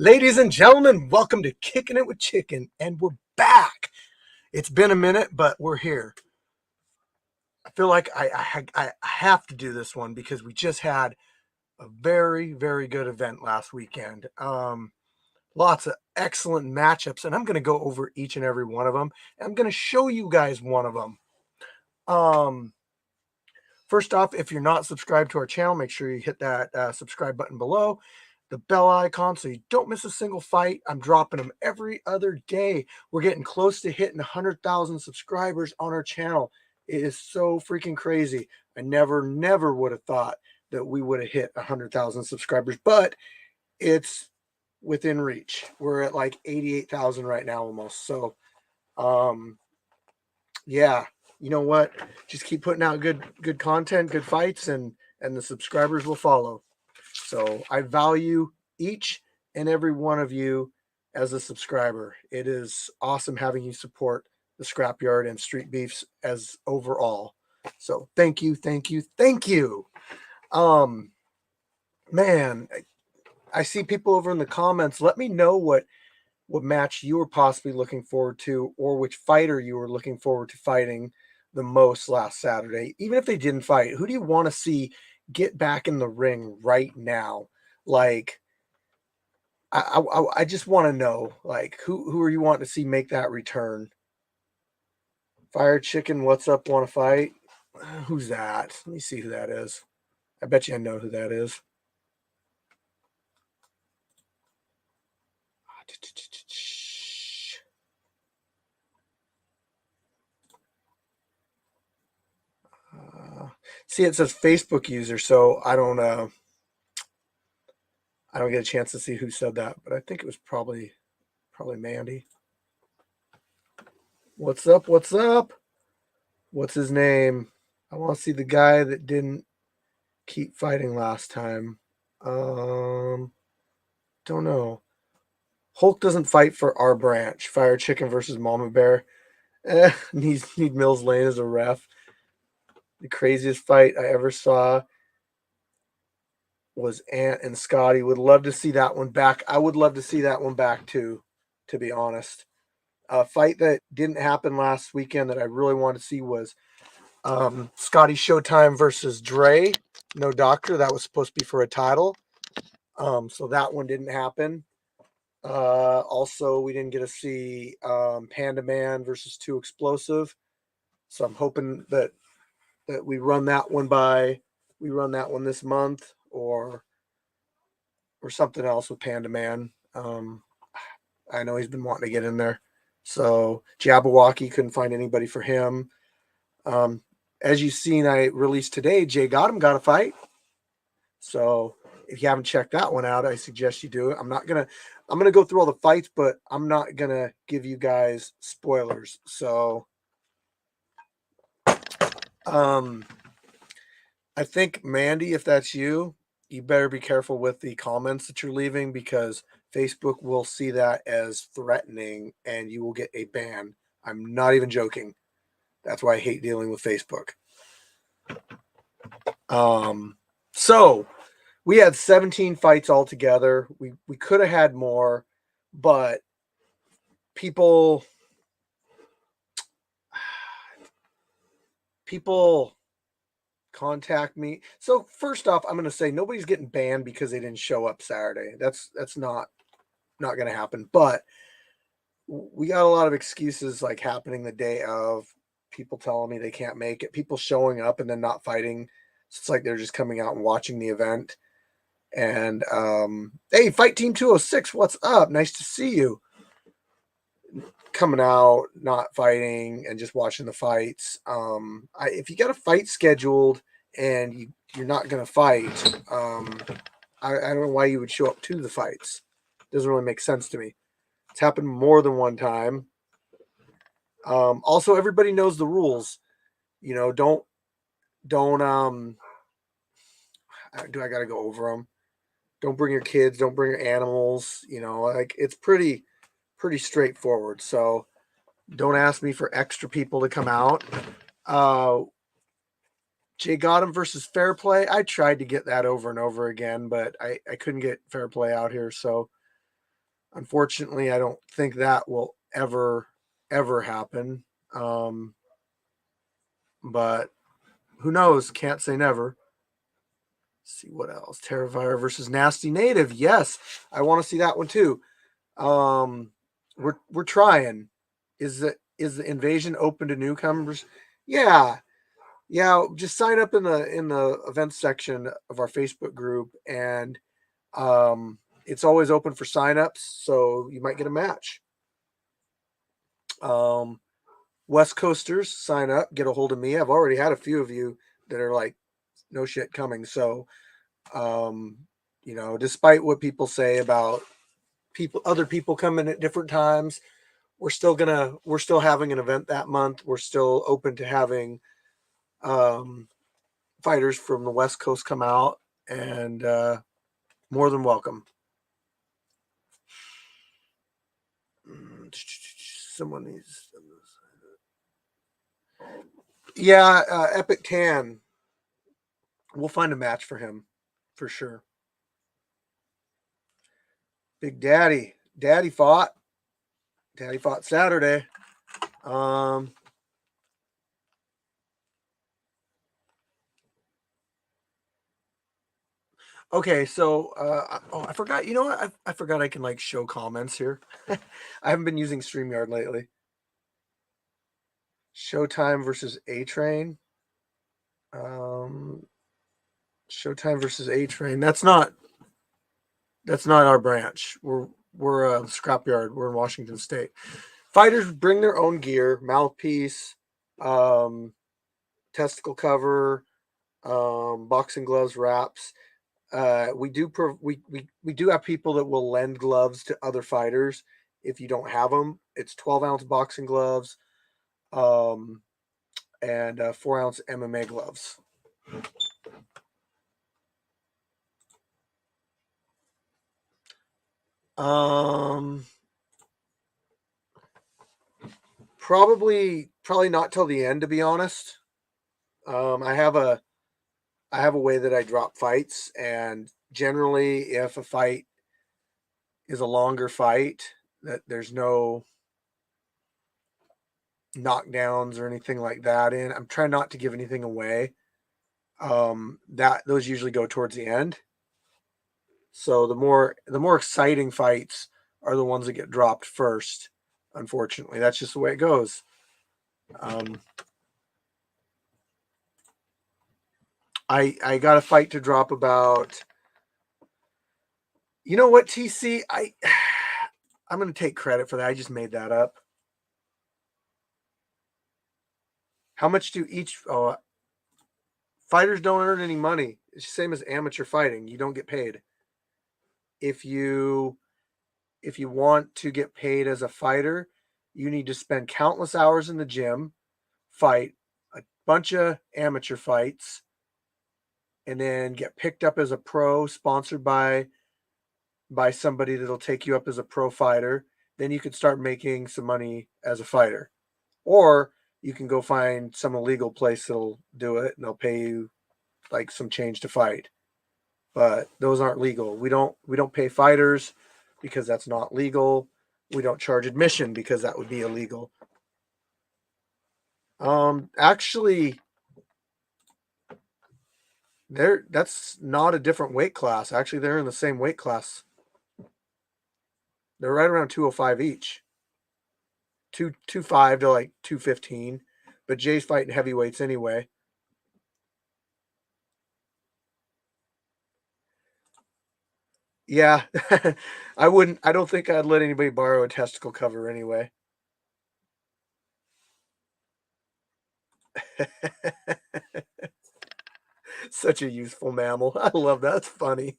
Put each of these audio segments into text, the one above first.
Ladies and gentlemen, welcome to Kicking It with Chicken, and we're back. It's been a minute, but we're here. I feel like I have to do this one because we just had a very, very good event last weekend. Lots of excellent matchups, and I'm going to go over each and every one of them. I'm going to show you guys one of them. First off, if you're not subscribed to our channel, make sure you hit that subscribe button below, the bell icon, so you don't miss a single fight. I'm dropping them every other day. We're getting close to hitting 100,000 subscribers on our channel. It is so freaking crazy. I never would have thought that we would have hit 100,000 subscribers, but it's within reach. We're at like 88,000 right now almost. So, yeah, you know what? Just keep putting out good content, good fights, and the subscribers will follow. So I value each and every one of you as a subscriber. It is awesome having you support the Scrapyard and Street Beefs as overall. So thank you. Man, I see people over in the comments. Let me know what match you were possibly looking forward to, or which fighter you were looking forward to fighting the most last Saturday. Even if they didn't fight, who do you want to see get back in the ring right now? Like, I just want to know, like, who are you wanting to see make that return? Fire Chicken, what's up? Want to fight? Who's that? Let me see who that is. I bet you I know who that is. See, it says Facebook user, so I don't get a chance to see who said that, but I think it was probably Mandy. What's up? What's his name? I want to see the guy that didn't keep fighting last time. Don't know. Hulk doesn't fight for our branch. Fire Chicken versus Mama Bear. Need Mills Lane as a ref. The craziest fight I ever saw was Ant and Scotty. Would love to see that one back. I would love to see that one back too, to be honest. A fight that didn't happen last weekend that I really wanted to see was Scotty Showtime versus Dre. No doctor. That was supposed to be for a title. So that one didn't happen. Also, we didn't get to see Panda Man versus Too Explosive. So I'm hoping that we run that one this month, or something else with Panda Man. I know he's been wanting to get in there. So Jabberwocky, couldn't find anybody for him. As you've seen, I released today, Jay got a fight. So if you haven't checked that one out, I suggest you do it. I'm gonna go through all the fights, but I'm not gonna give you guys spoilers. So I think, Mandy, if that's you, you better be careful with the comments that you're leaving, because Facebook will see that as threatening and you will get a ban. I'm not even joking. That's why I hate dealing with Facebook. So we had 17 fights altogether. We could have had more, but people contact me. So first off, I'm going to say nobody's getting banned because they didn't show up Saturday. That's not going to happen. But we got a lot of excuses like happening the day of, people telling me they can't make it, people showing up and then not fighting. So it's like they're just coming out and watching the event. And hey, Fight Team 206, what's up? Nice to see you. Coming out, not fighting, and just watching the fights. If you got a fight scheduled and you're not going to fight, I don't know why you would show up to the fights. Doesn't really make sense to me. It's happened more than one time. Also, everybody knows the rules. You know, don't do I got to go over them? Don't bring your kids, don't bring your animals, you know, like it's pretty straightforward. So don't ask me for extra people to come out. Jay Gotham versus Fair Play. I tried to get that over and over again, but I couldn't get Fair Play out here. So Unfortunately, I don't think that will ever happen. But who knows? Can't say never. Let's see what else. Terrifier versus Nasty Native. Yes, I want to see that one too. Um, we're trying. Is the invasion open to newcomers? Yeah, yeah. Just sign up in the events section of our Facebook group, and it's always open for signups. So you might get a match. Um, West Coasters, sign up, get a hold of me. I've already had a few of you that are like, no shit coming. So, um, despite what people say about other people coming at different times, we're still having an event that month. We're still open to having um, fighters from the West Coast come out, and more than welcome. Someone needs. Yeah, Epic Tan. We'll find a match for him for sure. Big Daddy. Daddy fought. Daddy fought Saturday. Um, okay, so I forgot. You know what? I forgot I can like show comments here. I haven't been using StreamYard lately. Showtime versus A Train. Um, Showtime versus A Train. That's not our branch. We're a scrapyard. We're in Washington State. Fighters bring their own gear: mouthpiece, um, testicle cover, boxing gloves, wraps. We do have people that will lend gloves to other fighters if you don't have them. It's 12-ounce boxing gloves, um, and 4-ounce MMA gloves. Um, probably not till the end, to be honest. I have a way that I drop fights, and generally, if a fight is a longer fight, that there's no knockdowns or anything like that in. I'm trying not to give anything away. That those usually go towards the end. So the more exciting fights are the ones that get dropped first. Unfortunately, that's just the way it goes. Um, I got a fight to drop about. You know what, TC? I'm going to take credit for that. I just made that up. How much do each fighters don't earn any money? It's the same as amateur fighting. You don't get paid. If you want to get paid as a fighter, you need to spend countless hours in the gym, fight a bunch of amateur fights, and then get picked up as a pro, sponsored by somebody that'll take you up as a pro fighter. Then you could start making some money as a fighter. Or you can go find some illegal place that'll do it and they'll pay you like some change to fight. But those aren't legal. We don't pay fighters because that's not legal. We don't charge admission because that would be illegal. Actually, that's not a different weight class. Actually, they're in the same weight class. They're right around 205 each. 225 to like 215. But Jay's fighting heavyweights anyway. Yeah. I don't think I'd let anybody borrow a testicle cover anyway. Such a useful mammal. I love that. That's funny.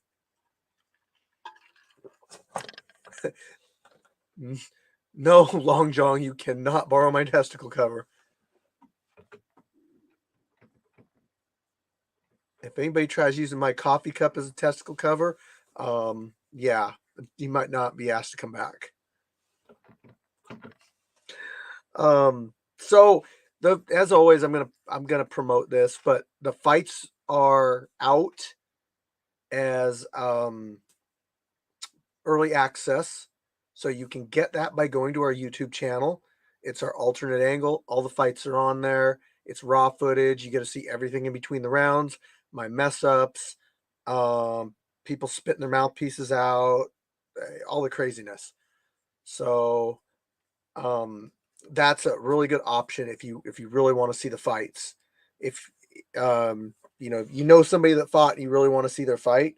No, Long John, you cannot borrow my testicle cover. If anybody tries using my coffee cup as a testicle cover, yeah, you might not be asked to come back. So the as always, I'm gonna promote this, but the fights are out as early access. So you can get that by going to our YouTube channel. It's our alternate angle. All the fights are on there. It's raw footage. You get to see everything in between the rounds, my mess ups, people spitting their mouthpieces out, all the craziness. So that's a really good option if you really want to see the fights. If you know somebody that fought and you really want to see their fight,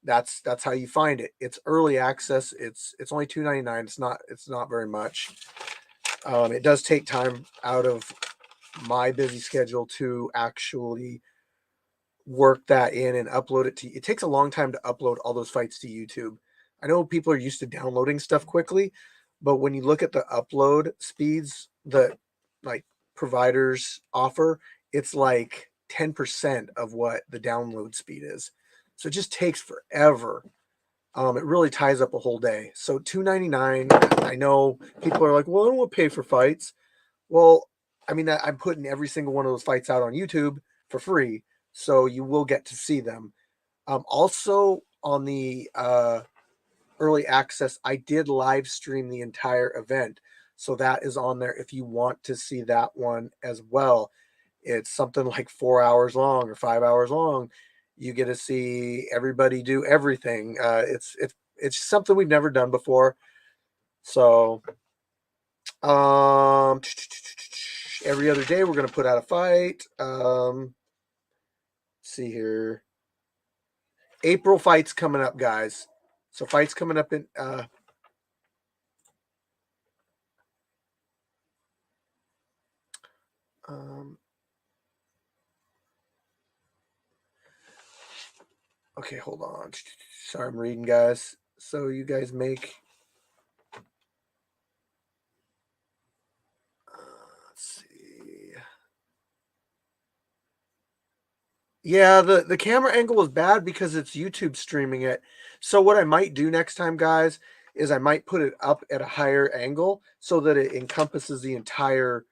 that's how you find it. It's early access. It's only $2.99. It's not very much. It does take time out of my busy schedule to actually work that in and upload it to. It takes a long time to upload all those fights to YouTube. I know people are used to downloading stuff quickly, but when you look at the upload speeds that like providers offer, it's like 10% of what the download speed is. So it just takes forever. It really ties up a whole day. So $2.99. I know people are like, well, I don't want to pay for fights. Well, I mean, I'm putting every single one of those fights out on YouTube for free, so you will get to see them. Also, on the early access, I did live stream the entire event, so that is on there if you want to see that one as well. It's something like 4 hours long or 5 hours long. You get to see everybody do everything. It's something we've never done before. So every other day we're gonna put out a fight. See here. April fights coming up, guys. So fights coming up in okay, hold on. Sorry, I'm reading, guys. So you guys make let's see. Yeah, the camera angle was bad because it's YouTube streaming it. So what I might do next time, guys, is I might put it up at a higher angle so that it encompasses the entire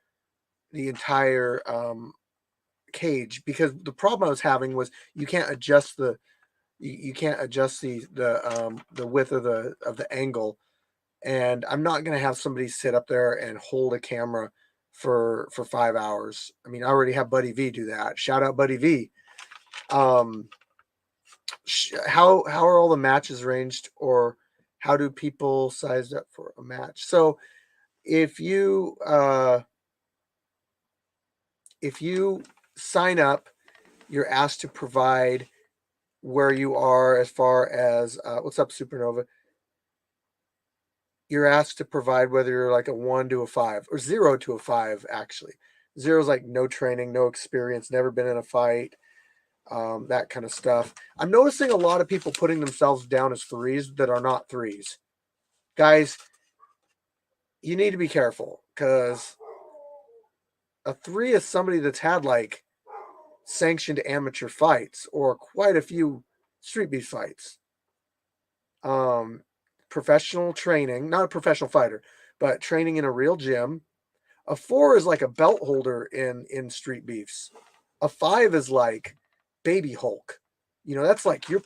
cage. Because the problem I was having was you can't adjust you can't adjust the width of the angle, and I'm not going to have somebody sit up there and hold a camera for 5 hours. I mean, I already have Buddy V do that. Shout out Buddy V. um how are all the matches ranged, or how do people size up for a match? So if you sign up, you're asked to provide where you are as far as what's up, Supernova. You're asked to provide whether you're like a 1 to a 5 or 0 to a 5. Actually, 0 is like no training, no experience, never been in a fight, that kind of stuff. I'm noticing a lot of people putting themselves down as 3s that are not 3s. Guys, you need to be careful, because a 3 is somebody that's had like sanctioned amateur fights or quite a few street beef fights. Professional training, not a professional fighter, but training in a real gym. A 4 is like a belt holder in street beefs. A 5 is like baby Hulk. That's like you're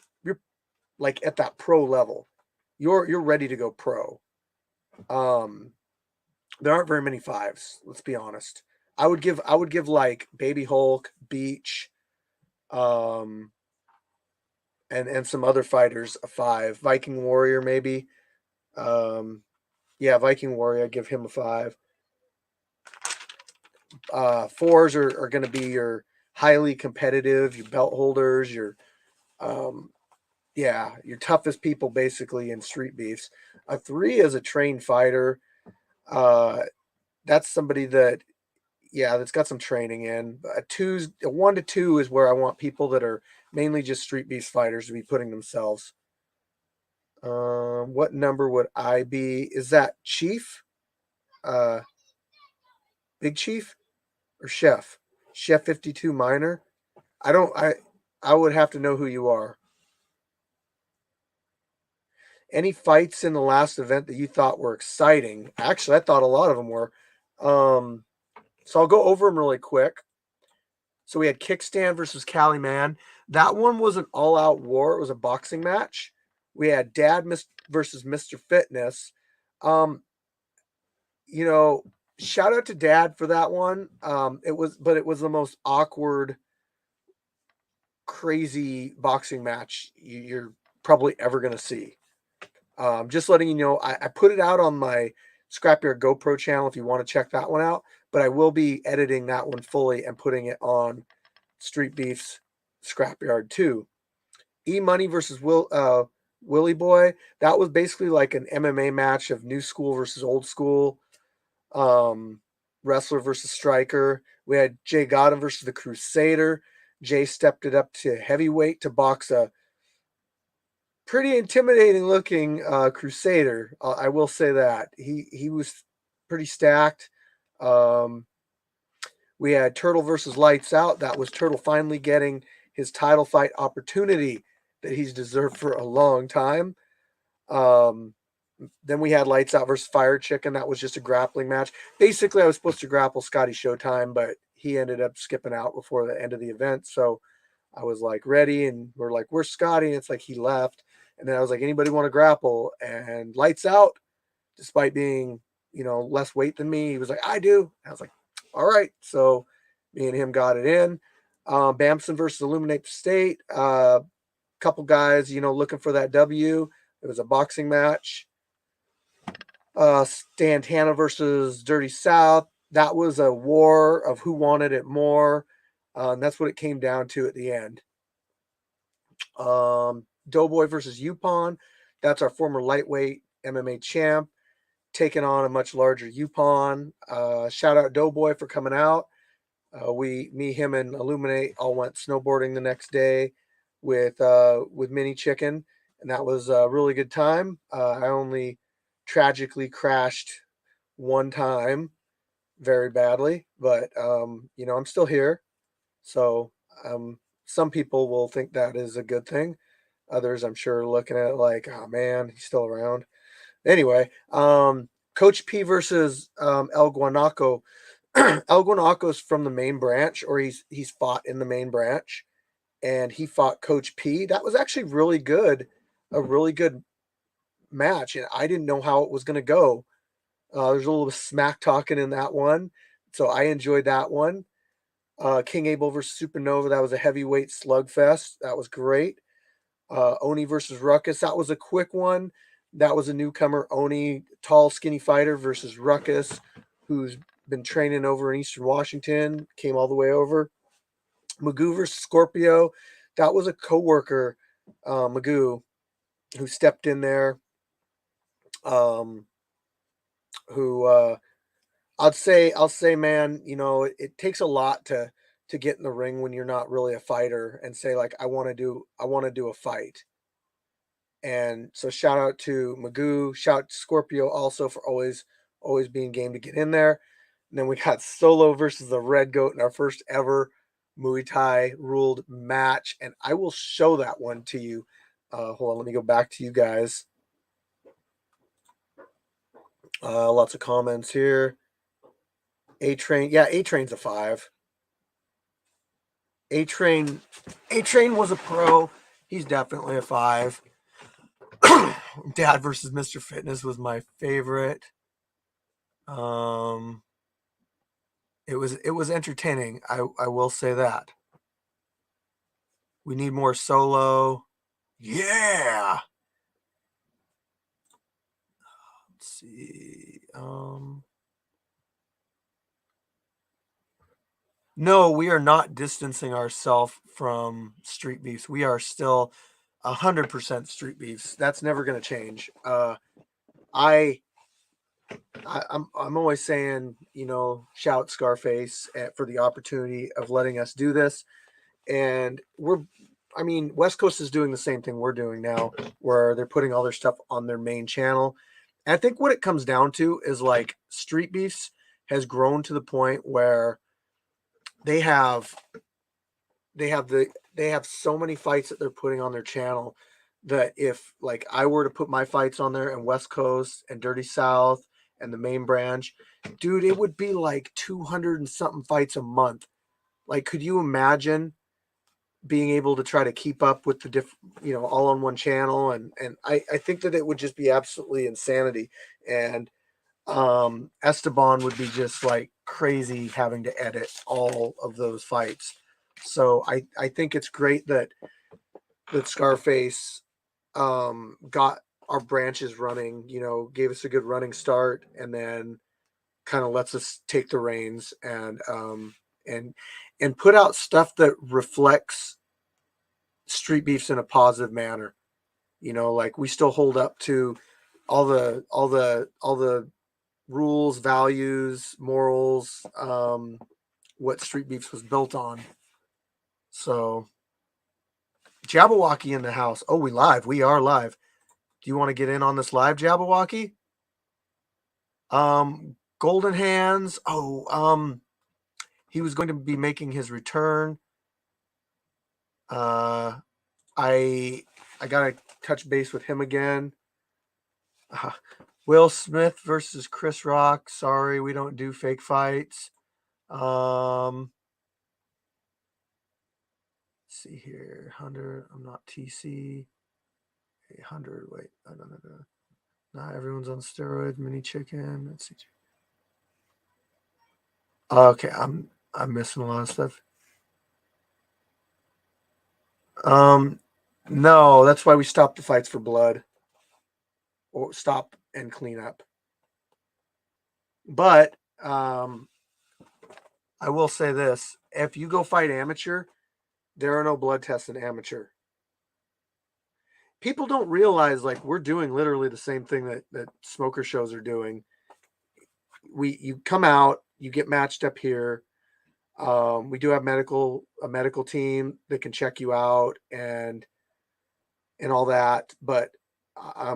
like at that pro level. You're ready to go pro. There aren't very many 5s, let's be honest. I would give like baby Hulk, Beach, um, and some other fighters a 5. Viking Warrior maybe. Yeah, Viking Warrior, I'd give him a 5. 4s are going to be your highly competitive, your belt holders, um, your toughest people basically in street beefs. A 3 is a trained fighter. Uh, that's somebody that's got some training in. A 1 to 2 is where I want people that are mainly just street beef fighters to be putting themselves. What number would I be? Is that Chief? Uh, Big Chief or Chef? Chef 52 Minor? I don't. I would have to know who you are. Any fights in the last event that you thought were exciting? Actually, I thought a lot of them were. Um, so I'll go over them really quick. So we had Kickstand versus Cali Man. That one was an all-out war. It was a boxing match. We had Dad versus Mr. Fitness. Um, you know, shout out to Dad for that one. But it was the most awkward, crazy boxing match you're probably ever gonna see. Just letting you know, I put it out on my Scrapyard GoPro channel if you want to check that one out. But I will be editing that one fully and putting it on Street Beef's Scrapyard too. E Money versus Willie Boy. That was basically like an MMA match of new school versus old school. Um, Wrestler versus striker. We had Jay Godin versus the Crusader. Jay stepped it up to heavyweight to box a pretty intimidating looking Crusader. I will say that he was pretty stacked. Um, we had Turtle versus Lights Out. That was Turtle finally getting his title fight opportunity that he's deserved for a long time. Um, then we had Lights Out versus Fire Chicken. That was just a grappling match. Basically, I was supposed to grapple Scotty Showtime, but he ended up skipping out before the end of the event. So I was like ready, and we're like, "Where's Scotty?" And it's like he left. And then I was like, "Anybody want to grapple?" And Lights Out, despite being less weight than me, he was like, "I do." I was like, "All right." So me and him got it in. Bamson versus Illuminate the State. Couple guys, looking for that W. It was a boxing match. Stantana versus Dirty South. That was a war of who wanted it more. And that's what it came down to at the end. Doughboy versus Yupon. That's our former lightweight MMA champ taking on a much larger Yupon. Shout out Doughboy for coming out. Me, him, and Illuminate all went snowboarding the next day with Mini Chicken, and that was a really good time. I only tragically crashed one time very badly, but I'm still here. So some people will think that is a good thing. Others, I'm sure, looking at it like, oh man, he's still around. Anyway, Coach P versus El Guanaco. El Guanaco's from the main branch, or he's fought in the main branch, and he fought Coach P. That was actually really good, a really good match, and I didn't know how it was going to go. There's a little smack talking in that one, so I enjoyed that one. King Abel versus Supernova. That was a heavyweight slugfest. That was great. Oni versus Ruckus. That was a quick one. That was a newcomer. Oni, tall, skinny fighter versus Ruckus, who's been training over in Eastern Washington, came all the way over. Magoo versus Scorpio. That was a coworker, Magoo, who stepped in there. Who I'll say, man, it takes a lot to get in the ring when you're not really a fighter and say like, I want to do a fight. And so shout out to Magoo, shout out to Scorpio also for always being game to get in there. And then we got Solo versus the Red Goat in our first ever Muay Thai ruled match. And I will show that one to you. Hold on, let me go back to you guys. Lots of comments here. A Train, yeah, A Train's a 5. A Train was a pro. He's definitely a 5. Dad versus Mr. Fitness was my favorite. Um, it was entertaining. I will say that. We need more Solo. Yeah. Let's see. No, we are not distancing ourselves from Street Beefs. We are still 100% Street Beefs. That's never going to change. I I'm always saying, shout Scarface for the opportunity of letting us do this. And West Coast is doing the same thing we're doing now, where they're putting all their stuff on their main channel. And I think what it comes down to is like Street Beefs has grown to the point where they have they have so many fights that they're putting on their channel that if like I were to put my fights on there and West Coast and Dirty South and the main branch, dude, it would be like 200 and something fights a month. Like, could you imagine being able to try to keep up with the all on one channel, and I think that it would just be absolutely insanity, and Esteban would be just like crazy having to edit all of those fights. So I think it's great that Scarface got our branches running, gave us a good running start, and then kind of lets us take the reins and and put out stuff that reflects street beefs in a positive manner. Like we still hold up to all the rules, values, morals, what street beefs was built on. So Jabberwocky in the house. Oh, we live. We are live. Do you want to get in on this live, Jabberwocky? Golden Hands. Oh, he was going to be making his return. I gotta touch base with him again. Will Smith versus Chris Rock. Sorry, we don't do fake fights. Let's see here. 100. I'm not TC. 100. Wait. No. Not everyone's on steroids. Mini chicken. Let's see. Okay, I'm missing a lot of stuff. No, that's why we stopped the fights for blood, or stop and clean up. But I will say this: if you go fight amateur, there are no blood tests in amateur. People don't realize, like, we're doing literally the same thing that smoker shows are doing. You come out, you get matched up here. We do have a medical team that can check you out and all that, but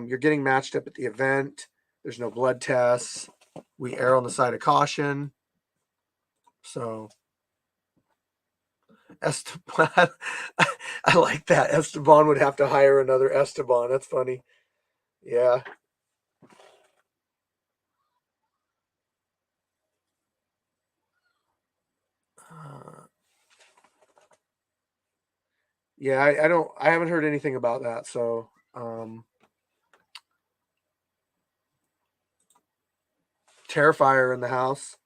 you're getting matched up at the event. There's no blood tests. We err on the side of caution. So Esteban, I like that. Esteban would have to hire another Esteban. That's funny. Yeah. Yeah, I haven't heard anything about that. So, Terrifier in the house.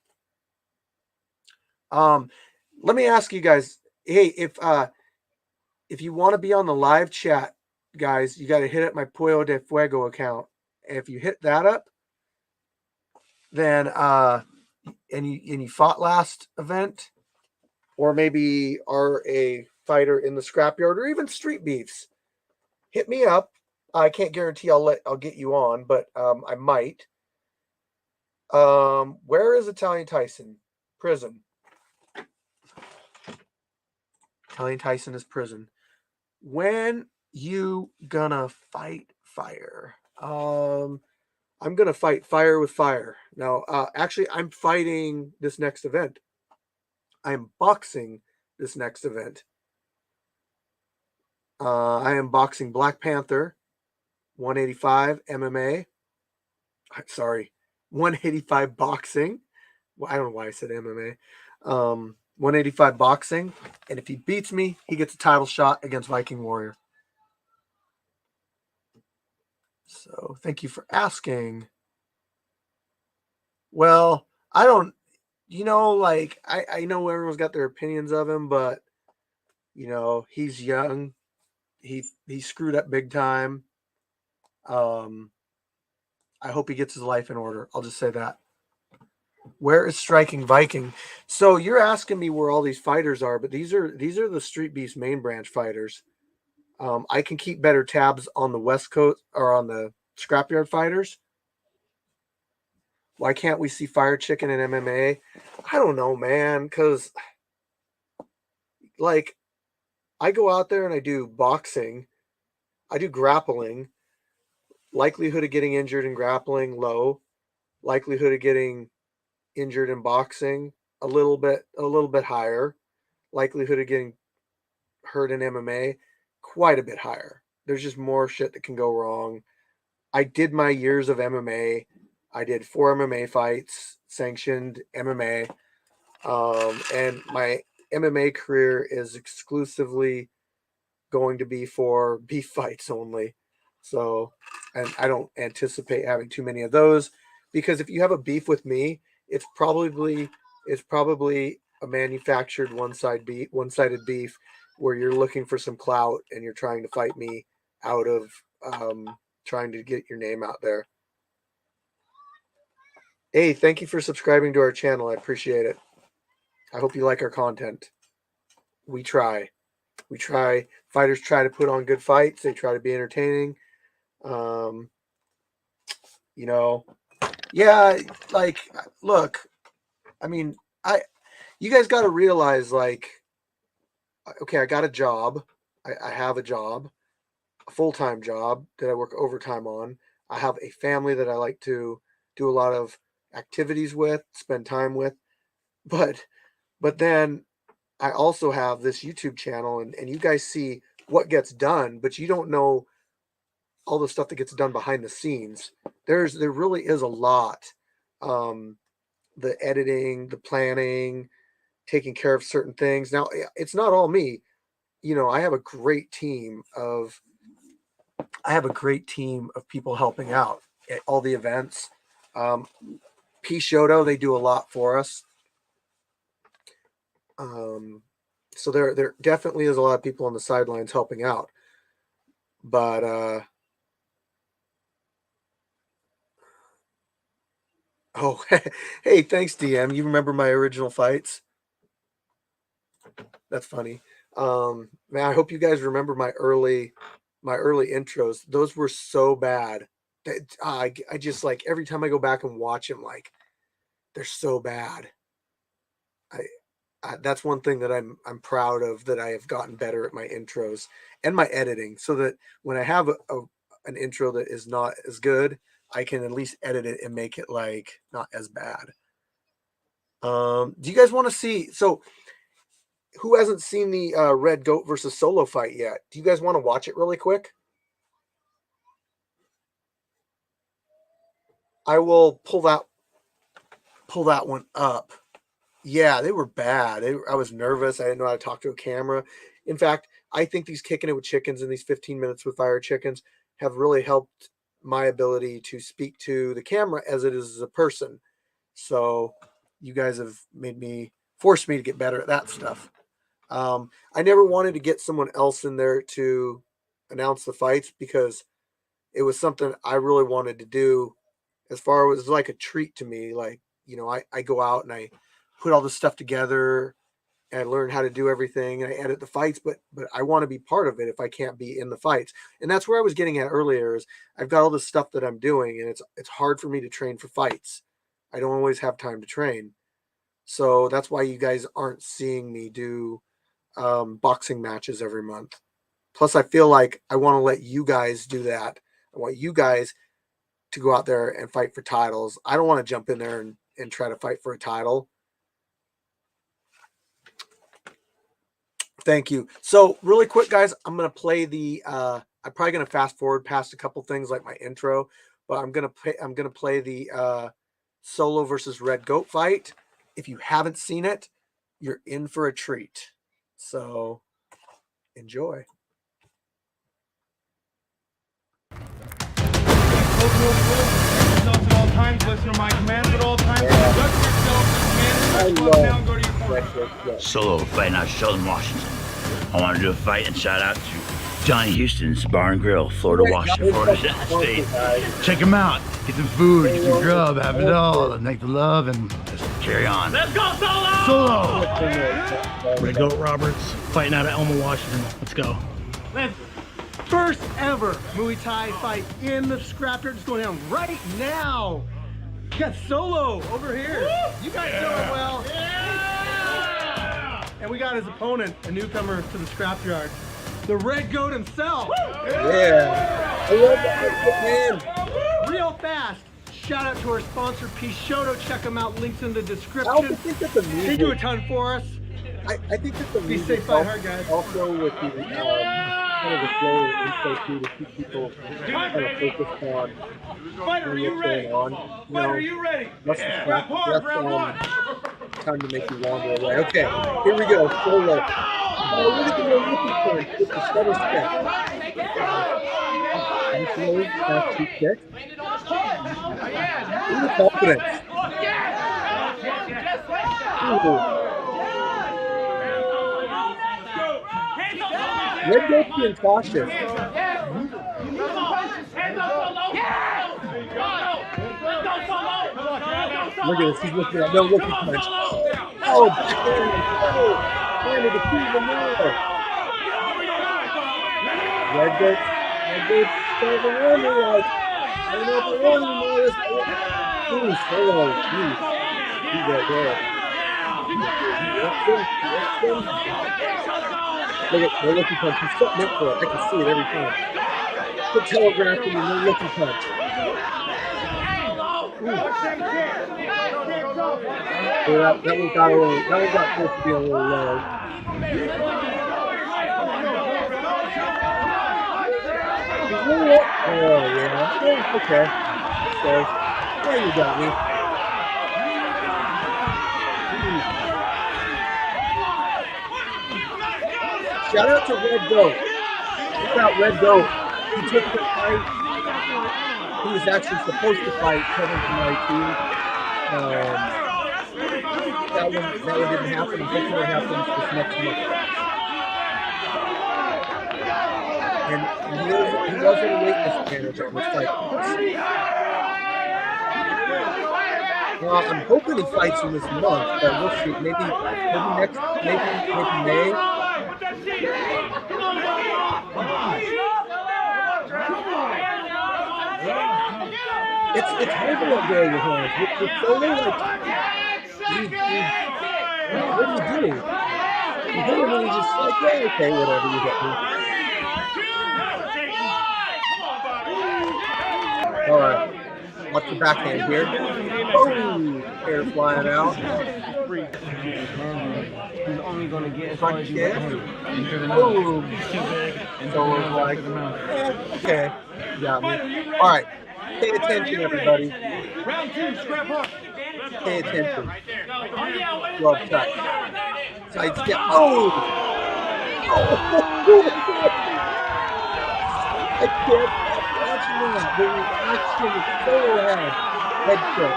Let me ask you guys, hey, if you want to be on the live chat, guys, you got to hit up my Puyo de Fuego account. If you hit that up, then and you fought last event, or maybe are a fighter in the scrapyard, or even street beefs, hit me up. I can't guarantee I'll get you on, but I might. Where is Italian Tyson? Prison. Italian Tyson is prison. When you gonna fight fire? I'm gonna fight fire with fire. Now, actually, I'm fighting this next event. I'm boxing this next event. I am boxing Black Panther, 185 MMA. Sorry, 185 boxing. Well, I don't know why I said MMA. 185 boxing, and if he beats me, he gets a title shot against Viking Warrior. So thank you for asking. Well, I don't, like I know everyone's got their opinions of him, but he's young. He screwed up big time. I hope he gets his life in order. I'll just say that. Where is Striking Viking? So you're asking me where all these fighters are, but these are the Street Beast main branch fighters. I can keep better tabs on the West Coast or on the Scrapyard fighters. Why can't we see Fire Chicken in MMA? I don't know, man, because like I go out there and I do boxing, I do grappling. Likelihood of getting injured in grappling low. Likelihood of getting injured in boxing a little bit higher. Likelihood of getting hurt in MMA quite a bit higher. There's just more shit that can go wrong. I did my years of MMA. I did 4 MMA fights, sanctioned MMA, and MMA career is exclusively going to be for beef fights only. So, and I don't anticipate having too many of those, because if you have a beef with me, it's probably a manufactured one-sided beef where you're looking for some clout and you're trying to fight me out of trying to get your name out there. Hey, thank you for subscribing to our channel. I appreciate it. I hope you like our content. We try. Fighters try to put on good fights. They try to be entertaining. You know, yeah, like, look, I mean, you guys got to realize, like, okay, I got a job. I have a job, a full-time job that I work overtime on. I have a family that I like to do a lot of activities with, spend time with. But then I also have this YouTube channel, and you guys see what gets done, but you don't know all the stuff that gets done behind the scenes. There really is a lot. The editing, the planning, taking care of certain things. Now, it's not all me. I have a great team of people helping out at all the events. P Shoto, they do a lot for us. So there definitely is a lot of people on the sidelines helping out. But oh, hey, thanks, DM. You remember my original fights? That's funny. Man, I hope you guys remember my early intros. Those were so bad that I just, like, every time I go back and watch them, like, they're so bad. That's one thing that I'm proud of, that I have gotten better at my intros and my editing, so that when I have an intro that is not as good, I can at least edit it and make it, like, not as bad. Do you guys want to see? So, who hasn't seen the Red Goat versus Solo fight yet? Do you guys want to watch it really quick? I will pull that one up. Yeah, they were bad. I was nervous. I didn't know how to talk to a camera. In fact, I think these Kicking It with Chickens and these 15 minutes with Fire Chickens have really helped my ability to speak to the camera as it is as a person. So you guys have forced me to get better at that stuff. I never wanted to get someone else in there to announce the fights, because it was something I really wanted to do, as far as like a treat to me. Like, I go out and I put all this stuff together and I learn how to do everything, and I edit the fights, but I want to be part of it if I can't be in the fights. And that's where I was getting at earlier, is I've got all this stuff that I'm doing, and it's hard for me to train for fights. I don't always have time to train. So that's why you guys aren't seeing me do boxing matches every month. Plus, I feel like I want to let you guys do that. I want you guys to go out there and fight for titles. I don't want to jump in there and try to fight for a title. Thank you. So really quick, guys, I'm going to play the, I'm probably going to fast forward past a couple things like my intro, but I'm going to play the Solo versus Red Goat fight. If you haven't seen it, you're in for a treat. So enjoy. At all times, listen to my commands at all times. Solo fighting out Sheldon, Washington. I want to do a fight and shout out to Johnny Houston's Bar and Grill, Florida, Washington, Florida State. Check him out. Get some food, get some grub, have it all, and make the love, and just carry on. Let's go, Solo! Red Goat Roberts, fighting out of Elma, Washington. Let's go. First ever Muay Thai fight in the scrapyard. It's going down right now. You got Solo over here. Woo! You guys doing well. Yeah! And we got his opponent, a newcomer to the scrapyard, the Red Goat himself. Yeah. I love that, man. Real fast. Shout out to our sponsor, P Shoto. Check them out. Links in the I description. also think that the music, They do a ton for us. I think that the Be music safe, fight hard, guys. also with the kind of the flow and intro to keep people kind of focused on Fighter, are you ready? what's going on. Fighter, are you ready? Let's Grab hard, grab one. Time to make you wander away. Okay, here we go. Solo. Oh, look at the little looking punch with the stutter step. Nice little back cheek kick. Look at the confidence. Ooh. Red Goat's being cautious. Look at this. He's looking at no looking punch. Oh, backhand. Oh, hand to the feet even more. Red Goat's starting to wonder, like, I don't know if I want him more. Ooh, Solo. Jeez. He's right there. Look at the looking punch. He's setting up for it. I can see it every time. The telegraphing and the looking punch. So that one got a little. That one got supposed to be a little low. Oh yeah. Okay. So there you got me. Shout out to Red Goat. Look out, Red Goat. He took the fight. He was actually supposed to fight Kevin tonight too. That one didn't happen. Hopefully it happens this next month. And he was in a weakness manager. It's like, well, I'm hoping he fights him this month, but we'll see. Maybe next, maybe May. It's heavy up there, your hands. It's Solo, like, what do you do? You hit him and he's just like, yeah, okay, whatever, you get me. All right, watch the backhand here. Oh, hair flying out. He's only going to get as far as you Oh, so it's like, okay, you got me. All right, pay attention, everybody. Round 2, scrap hard. Pay attention. Glove touch. Side step. Oh! I can't stop watching that. The reaction is so loud. Head kick.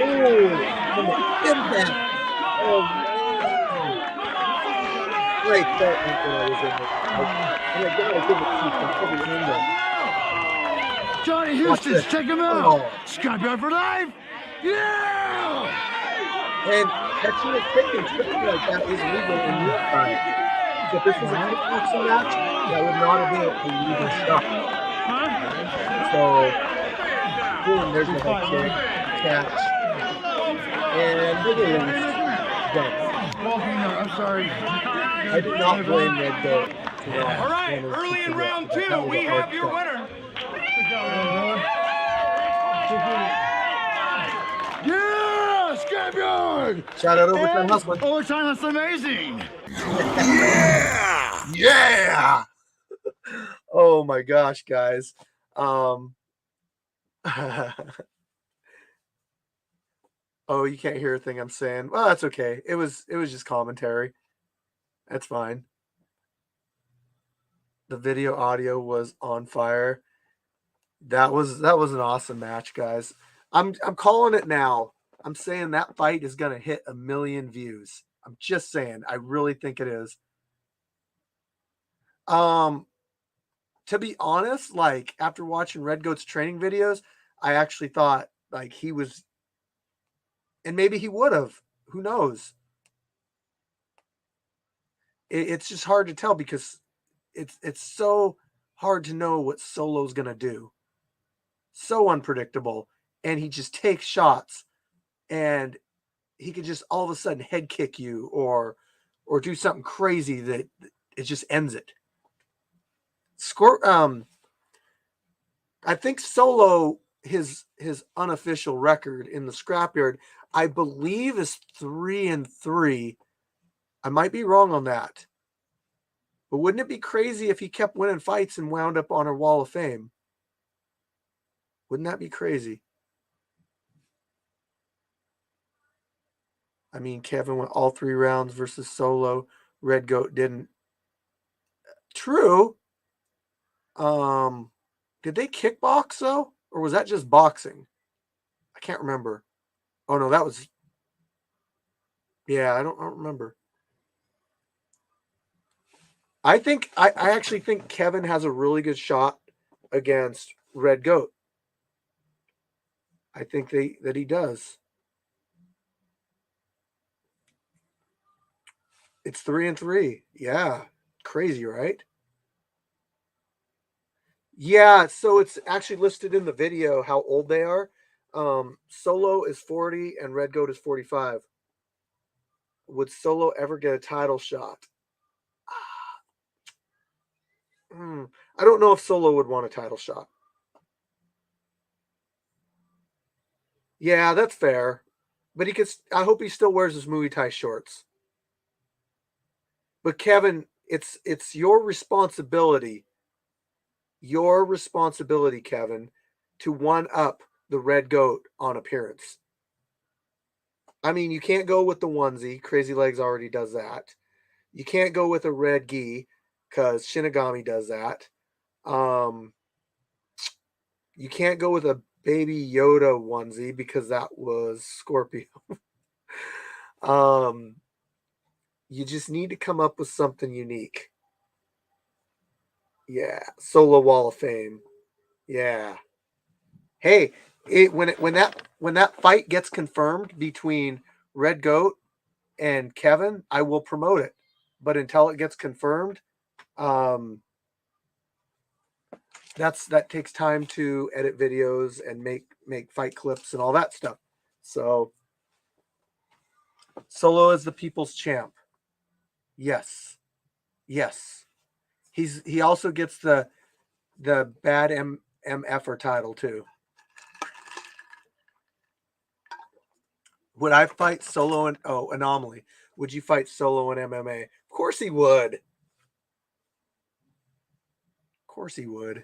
Oh, from the impact. Oh, man. Great start when I was in there. And I gotta give it to you from every angle. Johnny Houston's check him out. Oh. Scrapyard for life. Yeah! And catching a kick and tripping like that is legal in Muay Thai. So if this was a kickboxing match, that would not have been a legal shot. So, boom, there's the head kick, catch, and release. Done. I'm sorry. I did not blame Red Goat. All right, early in round 2, we have your winner. Yeah, Scrapyard! Shout out Overtime Hustling. Overtime, that's amazing. Yeah! Oh my gosh, guys. Oh, you can't hear a thing I'm saying. Well, that's okay. It was just commentary. That's fine. The video audio was on fire. That was an awesome match, guys. I'm calling it now. I'm saying that fight is gonna hit 1 million views. I'm just saying. I really think it is. To be honest, like after watching Red Goat's training videos, I actually thought like he was, and maybe he would have. Who knows? It's just hard to tell because it's so hard to know what Solo's gonna do. So unpredictable, and he just takes shots, and he could just all of a sudden head kick you or do something crazy that it just ends it. I think Solo, his unofficial record in the scrapyard, I believe is 3-3. I might be wrong on that. But wouldn't it be crazy if he kept winning fights and wound up on our Wall of Fame? Wouldn't that be crazy? I mean, Kevin went all 3 rounds versus Solo. Red Goat didn't. True. Did they kickbox though? Or was that just boxing? I can't remember. Oh no, that was. Yeah, I don't remember. I actually think Kevin has a really good shot against Red Goat. I think that he does. It's 3-3. Yeah. Crazy, right? Yeah, so it's actually listed in the video how old they are. Solo is 40 and Red Goat is 45. Would Solo ever get a title shot? I don't know if Solo would want a title shot. Yeah, that's fair. But he could. I hope he still wears his Muay Thai shorts. But Kevin, it's your responsibility. Your responsibility, Kevin, to one up the Red Goat on appearance. I mean, you can't go with the onesie. Crazy Legs already does that. You can't go with a red gi because Shinigami does that. You can't go with a Baby Yoda onesie because that was Scorpio. You just need to come up with something unique. Yeah, Solo Wall of Fame. Yeah. Hey, when that fight gets confirmed between Red Goat and Kevin, I will promote it. But until it gets confirmed, that takes time to edit videos and make fight clips and all that stuff. So Solo is the people's champ. Yes. Yes. He also gets the bad MFer title too. Would I fight Solo and Anomaly? Would you fight Solo in MMA? Of course he would. Of course he would.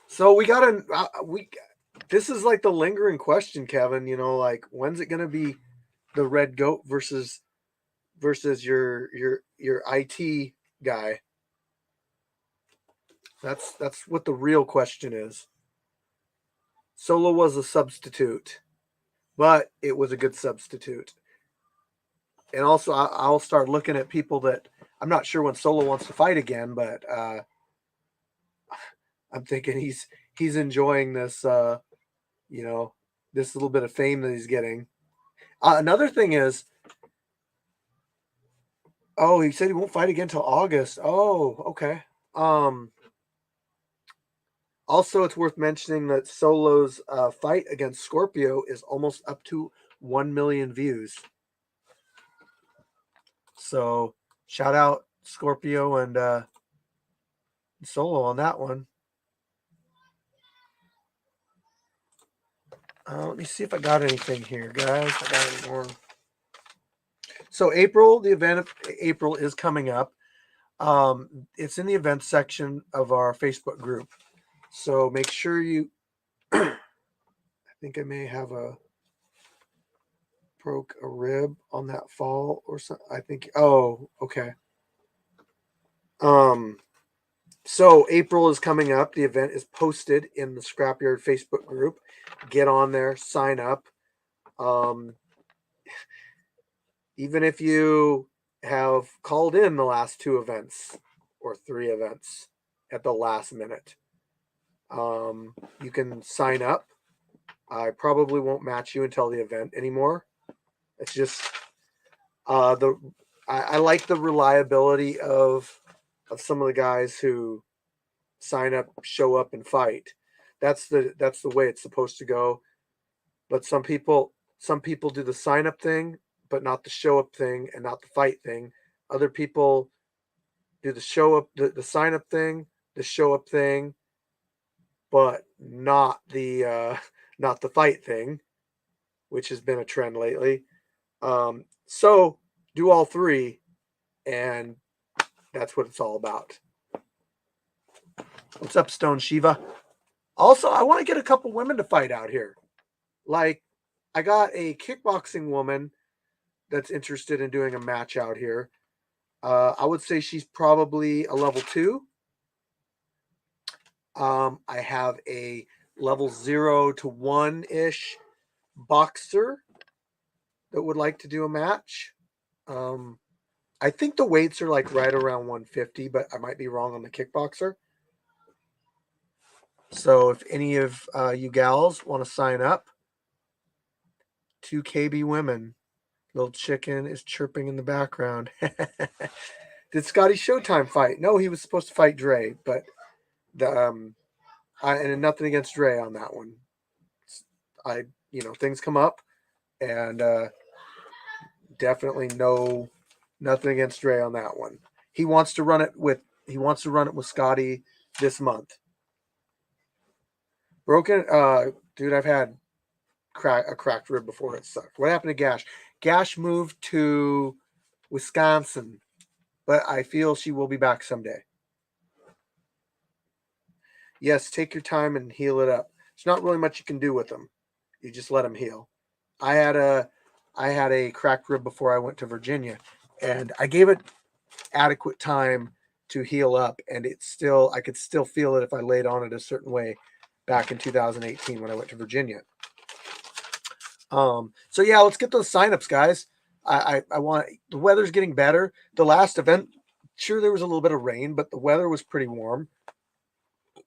So we got this is like the lingering question, Kevin, you know, like when's it going to be the Red Goat versus your IT guy? That's what the real question is. Solo was a substitute, but it was a good substitute. And also, I'll start looking at people that I'm not sure when Solo wants to fight again, but I'm thinking he's enjoying this, this little bit of fame that he's getting. Another thing is, he said he won't fight again until August. Oh, okay. Also, it's worth mentioning that Solo's fight against Scorpio is almost up to 1 million views. So, shout out Scorpio and Solo on that one. Let me see if I got anything here, guys. I got any more. So, the event of April is coming up. It's in the events section of our Facebook group. So, make sure you. I think I may have broke a rib on that fall or something. I think. Oh, okay. So April is coming up. The event is posted in the Scrapyard Facebook group. Get on there, sign up. Even if you have called in the last 2 events or 3 events at the last minute, you can sign up. I probably won't match you until the event anymore. It's just I like the reliability of some of the guys who sign up, show up, and fight. That's the way it's supposed to go. But some people do the sign up thing, but not the show up thing, and not the fight thing. Other people do the show up, the sign up thing, the show up thing, but not the fight thing, which has been a trend lately. So do all 3, and that's what it's all about. What's up, Stone Shiva? Also, I want to get a couple women to fight out here. Like, I got a kickboxing woman that's interested in doing a match out here. I would say she's probably a level 2. I have a level 0 to 1-ish boxer that would like to do a match. I think the weights are like right around 150, but I might be wrong on the kickboxer. So if any of you gals want to sign up, 2 KB women. Little chicken is chirping in the background. Did Scotty Showtime fight? No, he was supposed to fight Dre, but and nothing against Dre on that one. Things come up, and definitely nothing against Dre on that one. He wants to run it with Scotty this month. Broken, dude. I've had a cracked rib before. It sucked. What happened to Gash? Gash moved to Wisconsin, but I feel she will be back someday. Yes, take your time and heal it up. There's not really much you can do with them. You just let them heal. I had a cracked rib before I went to Virginia, and I gave it adequate time to heal up, and I could still feel it if I laid on it a certain way back in 2018 when I went to Virginia. So yeah, let's get those signups, guys. I want, the weather's getting better. The last event, sure, there was a little bit of rain, but the weather was pretty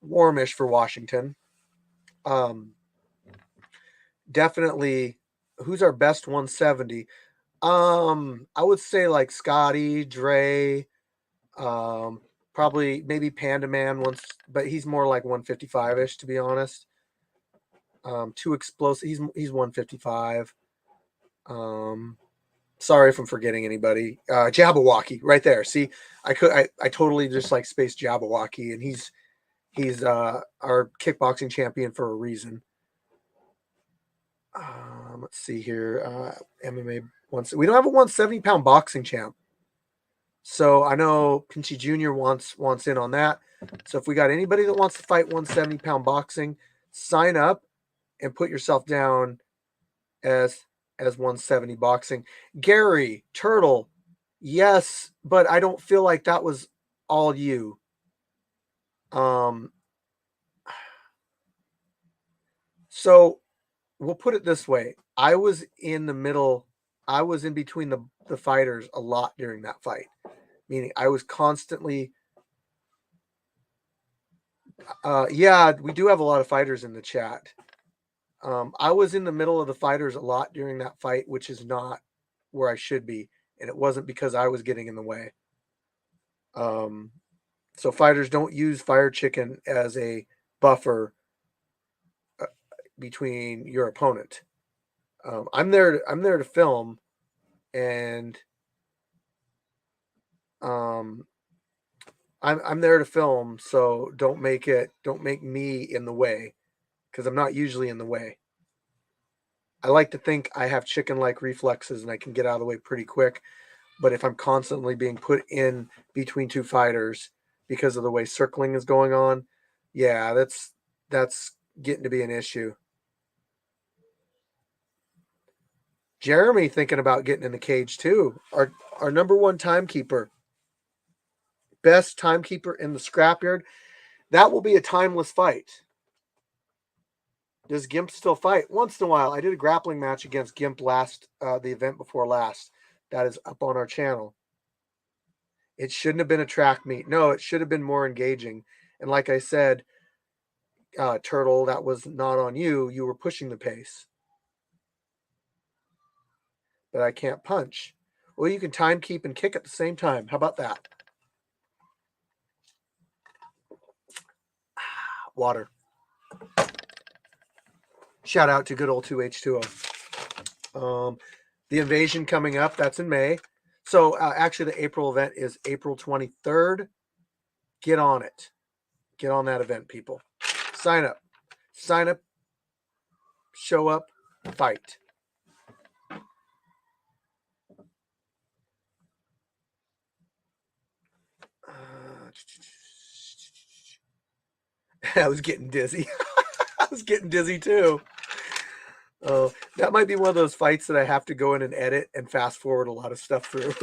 warmish for Washington. Definitely, who's our best 170? I would say like Scotty, Dre, probably maybe Panda Man once, but he's more like 155-ish, to be honest. Too explosive. He's 155. Sorry if I'm forgetting anybody. Jabberwocky right there. See, I totally just like spaced Jabberwocky, and he's our kickboxing champion for a reason. Let's see here. MMA we don't have a 170-pound boxing champ. So I know Pinchy Jr. wants in on that. So if we got anybody that wants to fight 170-pound boxing, sign up and put yourself down as 170 boxing. Gary Turtle, yes, but I don't feel like that was all you. So we'll put it this way. I was in the middle. I was in between the fighters a lot during that fight, meaning I was constantly. Yeah, we do have a lot of fighters in the chat. I was in the middle of the fighters a lot during that fight, which is not where I should be, and it wasn't because I was getting in the way. So fighters don't use Fire Chicken as a buffer between your opponent. I'm there to film, and I'm there to film. So don't make me in the way, because I'm not usually in the way. I like to think I have chicken-like reflexes and I can get out of the way pretty quick. But if I'm constantly being put in between two fighters because of the way circling is going on, yeah, that's getting to be an issue. Jeremy thinking about getting in the cage too. Our number one timekeeper, best timekeeper in the scrapyard. That will be a timeless fight. Does Gimp still fight? Once in a while. I did a grappling match against Gimp the event before last. That is up on our channel. It shouldn't have been a track meet. No, it should have been more engaging. And like I said, Turtle, that was not on you. You were pushing the pace. But I can't punch. Well, you can time keep and kick at the same time. How about that? Water. Shout out to good old 2H2O. The invasion coming up, that's in May. So actually the April event is April 23rd. Get on it. Get on that event, people. Sign up. Sign up. Show up. Fight. I was getting dizzy. was getting dizzy too. That might be one of those fights that I have to go in and edit and fast forward a lot of stuff through.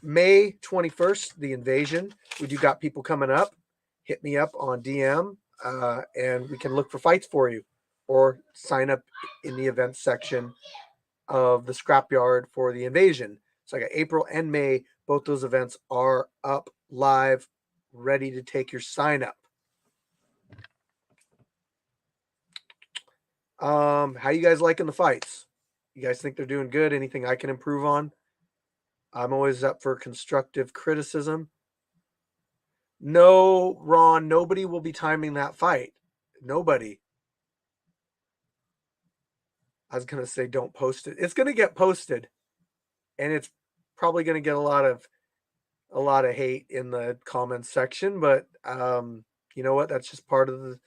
May 21st, the invasion. We do got people coming up. Hit me up on DM, and we can look for fights for you, or sign up in the events section of the scrapyard for the invasion. So I got April and May. Both those events are up live, ready to take your sign up. How you guys liking the fights? You guys think they're doing good? Anything I can improve on? I'm always up for constructive criticism. No, Ron, nobody will be timing that fight. Nobody. I was gonna say don't post it. It's gonna get posted, and it's probably gonna get a lot of hate in the comments section. But you know what? That's just part of the.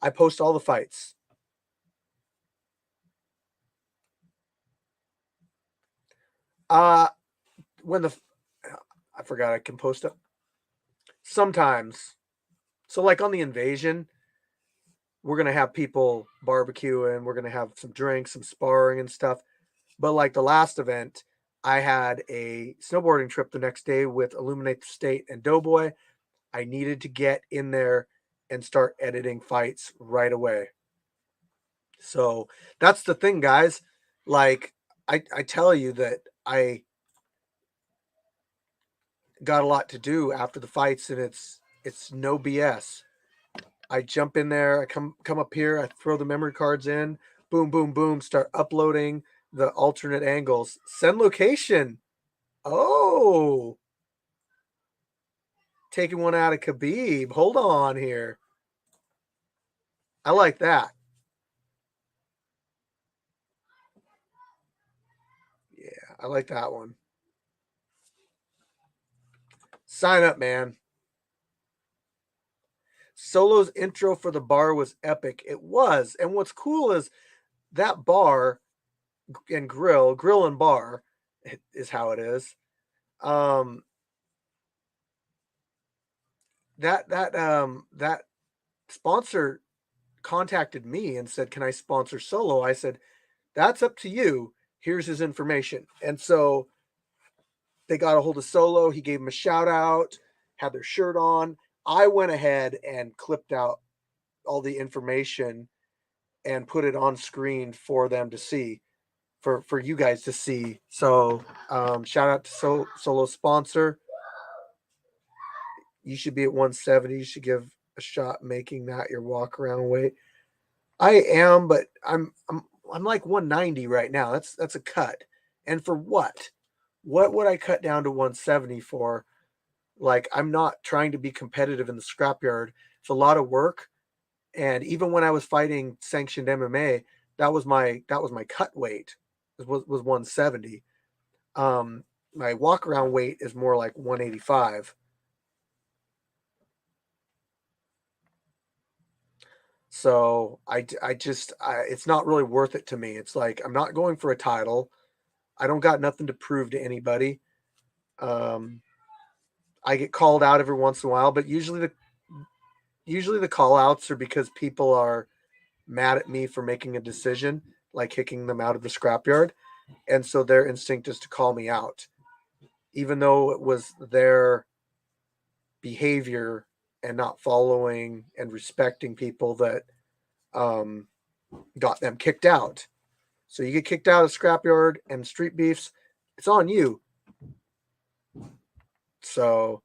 I post all the fights. When I forgot I can post it sometimes. So like on the invasion, we're gonna have people barbecuing, we're gonna have some drinks, some sparring and stuff. But like the last event, I had a snowboarding trip the next day with Illuminate the State and Doughboy. I needed to get in there and start editing fights right away. So that's the thing, guys. Like I tell you that I got a lot to do after the fights, and it's no BS. I jump in there, I come up here, I throw the memory cards in, boom, boom, boom, start uploading the alternate angles. Send location. Oh, taking one out of Khabib. Hold on here. I like that. Yeah, I like that one. Sign up, man. Solo's intro for the bar was epic. It was. And what's cool is that bar and grill and bar is how it is. That sponsor contacted me and said, "Can I sponsor Solo?" I said, "That's up to you. Here's his information." And so they got a hold of Solo. He gave him a shout out, had their shirt on. I went ahead and clipped out all the information and put it on screen for them to see, for you guys to see. So shout out to Solo sponsor. You should be at 170. You should give a shot making that your walk around weight. I am, but I'm like 190 right now. That's a cut. And for what? What would I cut down to 170 for? Like, I'm not trying to be competitive in the scrapyard. It's a lot of work. And even when I was fighting sanctioned MMA, that was my cut weight. Was 170. My walk around weight is more like 185. So it's not really worth it to me. It's like, I'm not going for a title. I don't got nothing to prove to anybody. I get called out every once in a while, but usually the call outs are because people are mad at me for making a decision, like kicking them out of the scrapyard. And so their instinct is to call me out, even though it was their behavior and not following and respecting people that got them kicked out. So you get kicked out of scrapyard and street beefs, it's on you. So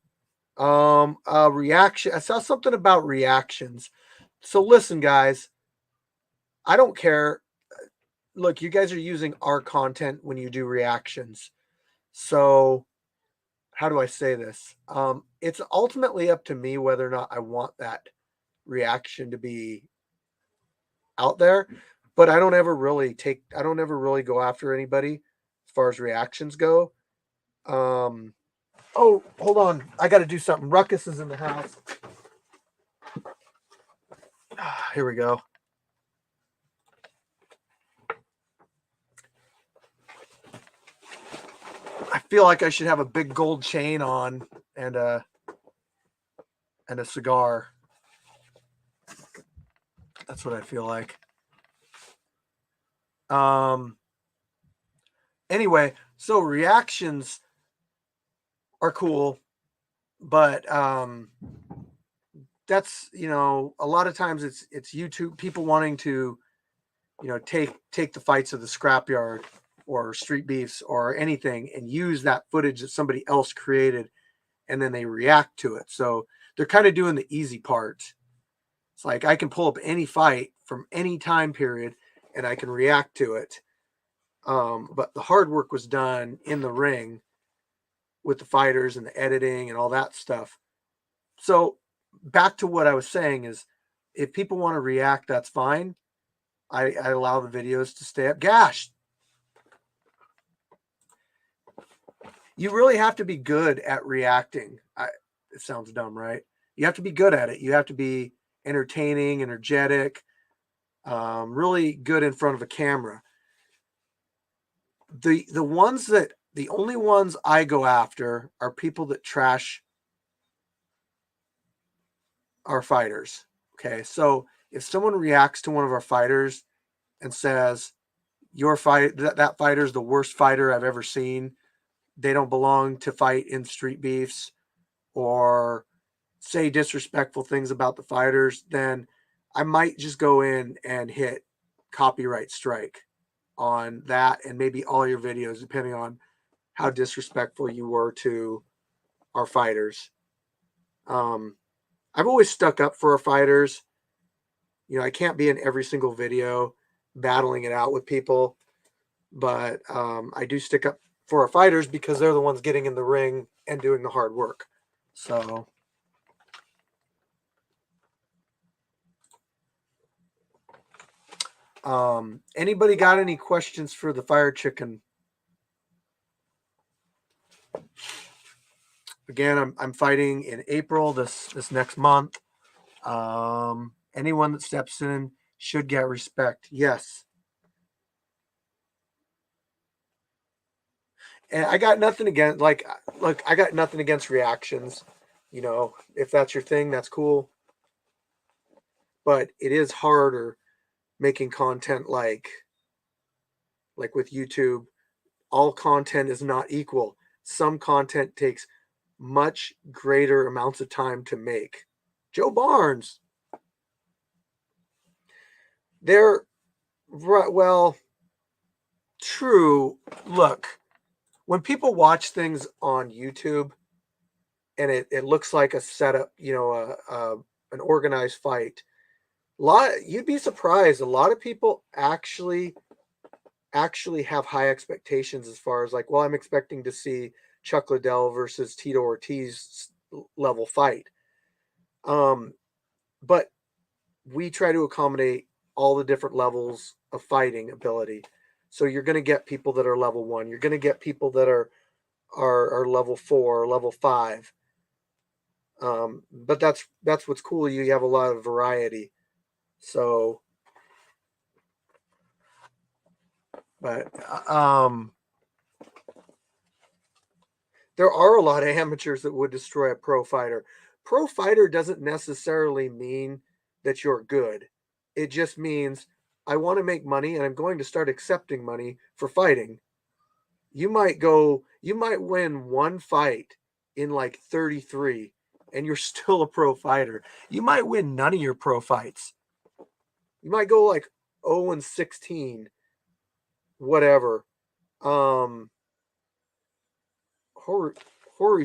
reaction. I saw something about reactions. So listen, guys, I don't care. Look, you guys are using our content when you do reactions. So how do I say this? It's ultimately up to me whether or not I want that reaction to be out there, but I don't ever really go after anybody as far as reactions go. Oh, hold on. I got to do something. Ruckus is in the house. Here we go. I feel like I should have a big gold chain on and a cigar. That's what I feel like. Anyway, so reactions are cool, but that's, you know, a lot of times it's YouTube people wanting to, you know, take the fights of the scrapyard or street beefs or anything and use that footage that somebody else created, and then they react to it. So they're kind of doing the easy part. It's like I can pull up any fight from any time period and I can react to it. But the hard work was done in the ring with the fighters and the editing and all that stuff. So back to what I was saying is, if people want to react, that's fine. I allow the videos to stay up. Gosh, you really have to be good at reacting. It sounds dumb, right? You have to be good at it. You have to be entertaining, energetic, really good in front of a camera. The only ones I go after are people that trash our fighters. Okay, so if someone reacts to one of our fighters and says, "Your fight, that fighter is the worst fighter I've ever seen. They don't belong to fight in street beefs," or say disrespectful things about the fighters, then I might just go in and hit copyright strike on that and maybe all your videos, depending on how disrespectful you were to our fighters. I've always stuck up for our fighters. You know, I can't be in every single video battling it out with people, but I do stick up for our fighters because they're the ones getting in the ring and doing the hard work. So anybody got any questions for the Fire Chicken? Again, I'm fighting in April, this next month. Anyone that steps in should get respect. Yes. And I got nothing against, like, look, I got nothing against reactions. You know, if that's your thing, that's cool. But it is harder making content like with YouTube. All content is not equal. Some content takes much greater amounts of time to make. Joe Barnes. They're well, true. Look, when people watch things on YouTube and it looks like a setup, you know, an organized fight, you'd be surprised. A lot of people actually have high expectations as far as like, well, I'm expecting to see Chuck Liddell versus Tito Ortiz level fight. But we try to accommodate all the different levels of fighting ability. So you're going to get people that are level 1. You're going to get people that are level 4, level 5. But that's what's cool. You have a lot of variety. So, but there are a lot of amateurs that would destroy a pro fighter. Pro fighter doesn't necessarily mean that you're good. It just means I want to make money and I'm going to start accepting money for fighting. You might win one fight in like 33 and you're still a pro fighter. You might win none of your pro fights. You might go like 0-16, whatever. Hoary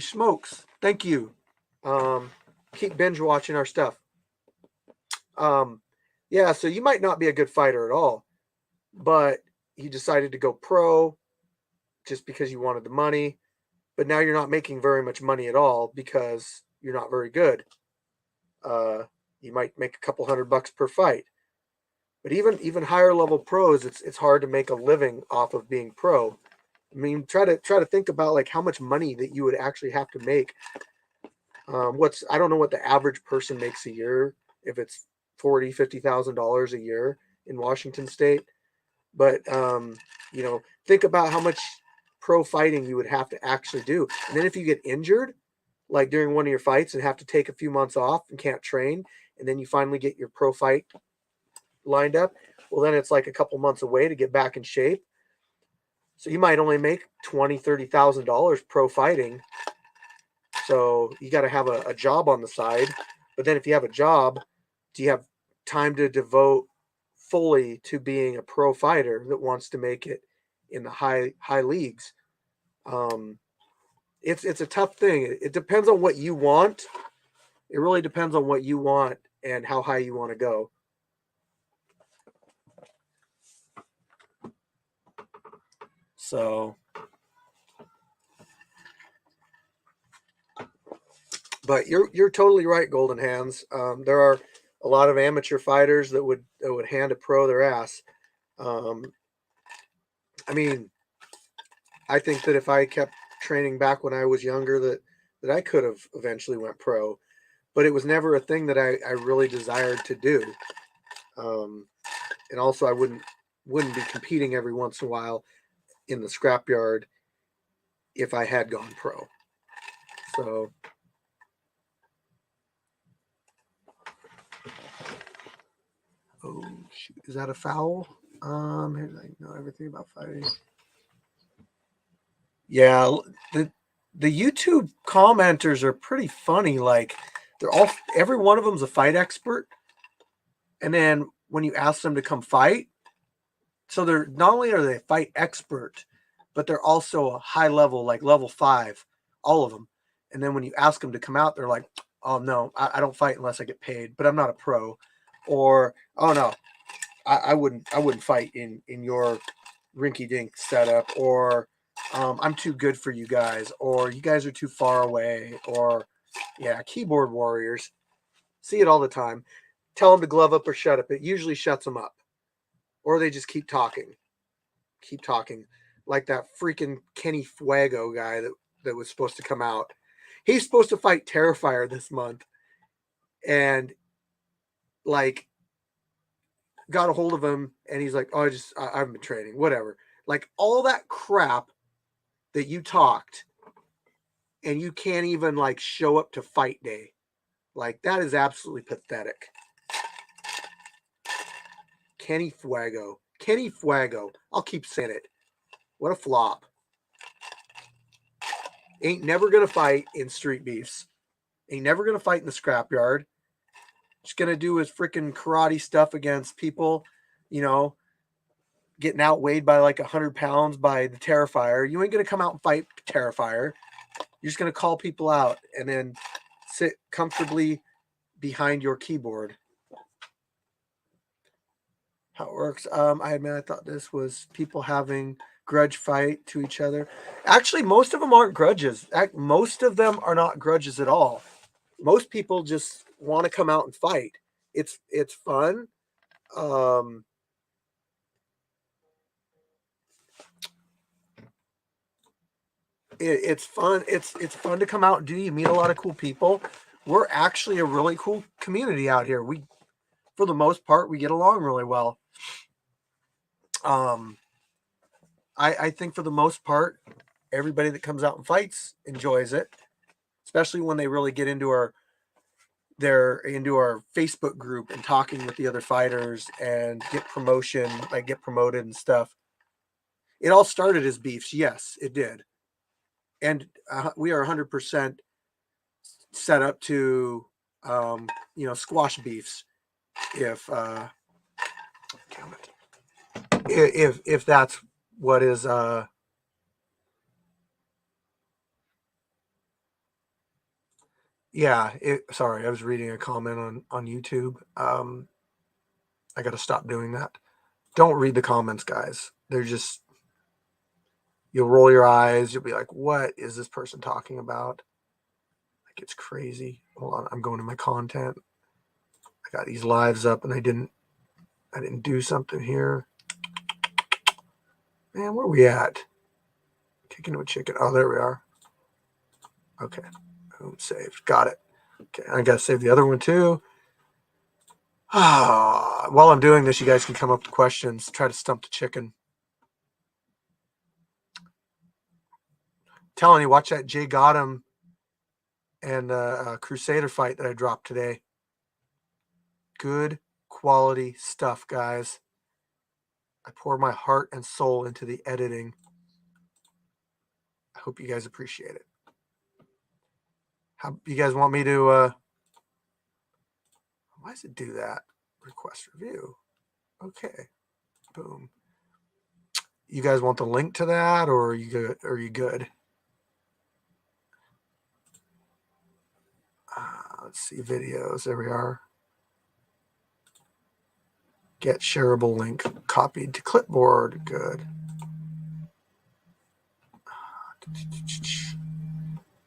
smokes. Thank you. Keep binge watching our stuff. Yeah, so you might not be a good fighter at all, but you decided to go pro just because you wanted the money, but now you're not making very much money at all because you're not very good. You might make a couple $100 per fight, but even higher level pros, it's hard to make a living off of being pro. I mean, try to think about like how much money that you would actually have to make. I don't know what the average person makes a year, if it's $40,000-$50,000 a year in Washington State, but you know, think about how much pro fighting you would have to actually do. And then if you get injured, like during one of your fights and have to take a few months off and can't train, and then you finally get your pro fight lined up, well, then it's like a couple months away to get back in shape. So you might only make $20,000-$30,000 pro fighting. So you got to have a job on the side. But then if you have a job, do you have time to devote fully to being a pro fighter that wants to make it in the high leagues? It's a tough thing. It depends on what you want. It really depends on what you want and how high you want to go. So, but you're totally right, Golden Hands. There are a lot of amateur fighters that would hand a pro their ass. I mean, I think that if I kept training back when I was younger, that I could have eventually went pro, but it was never a thing that I really desired to do. And also, I wouldn't be competing every once in a while in the scrapyard if I had gone pro. So, oh shoot, is that a foul? I know everything about fighting. Yeah, the YouTube commenters are pretty funny. Like every one of them's a fight expert, and then when you ask them to come fight, so they're not only are they a fight expert, but they're also a high level, like level 5, all of them. And then when you ask them to come out, they're like, "Oh no, I don't fight unless I get paid, but I'm not a pro," or "Oh no, I wouldn't fight in your rinky dink setup," or "I'm too good for you guys," or "You guys are too far away," or yeah, keyboard warriors. See it all the time. Tell them to glove up or shut up. It usually shuts them up, or they just keep talking, like that freaking Kenny Fuego guy that was supposed to come out. He's supposed to fight Terrifier this month, and like got a hold of him, and he's like, "Oh, I've been training, whatever." Like all that crap that you talked, and you can't even like show up to fight day. Like that is absolutely pathetic. Kenny Fuego. I'll keep saying it. What a flop. Ain't never gonna fight in street beefs. Ain't never gonna fight in the scrapyard. Just gonna do his freaking karate stuff against people, getting outweighed by like 100 pounds by the Terrifier. You ain't gonna come out and fight Terrifier. You're just gonna call people out and then sit comfortably behind your keyboard. How it works. I thought this was people having grudge fight to each other. Actually, most of them aren't grudges. Most of them are not grudges at all. Most people just want to come out and fight. It's fun. It's fun. It's fun to come out and do. You meet a lot of cool people. We're actually a really cool community out here. For the most part, we get along really well. I think for the most part, everybody that comes out and fights enjoys it, especially when they really get into our Facebook group and talking with the other fighters and get promoted and stuff. It all started as beefs. Yes, it did. And we are 100% set up to, squash beefs if that's what is sorry, I was reading a comment on YouTube. I got to stop doing that. Don't read the comments, guys. They're just, you'll roll your eyes. You'll be like, what is this person talking about? Like, it's crazy. Hold on, I'm going to my content. I got these lives up and I didn't do something here. Man, where are we at? Kicking with chicken. Oh, there we are. Okay. Boom, saved. Got it. Okay, I got to save the other one too. While I'm doing this, you guys can come up with questions. Try to stump the chicken. Telling you, watch that Jay Gotham and Crusader fight that I dropped today. Good quality stuff, guys. I pour my heart and soul into the editing. I hope you guys appreciate it. How you guys want me to why does it do that? Request review. Okay. Boom. You guys want the link to that, or are you good? Are you good? Let's see videos. There we are. Get shareable link copied to clipboard. Good.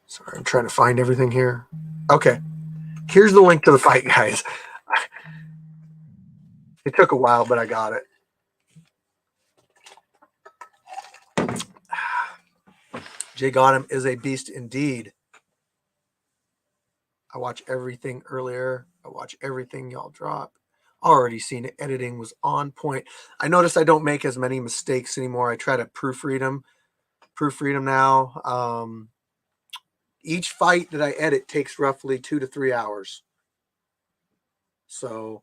Sorry, I'm trying to find everything here. Okay. Here's the link to the fight, guys. It took a while, but I got it. Jay Gotham is a beast indeed. I watch everything earlier. I watch everything y'all drop. Already seen it. Editing was on point. I noticed I don't make as many mistakes anymore. I try to proofread them now. Each fight that I edit takes roughly 2 to 3 hours. So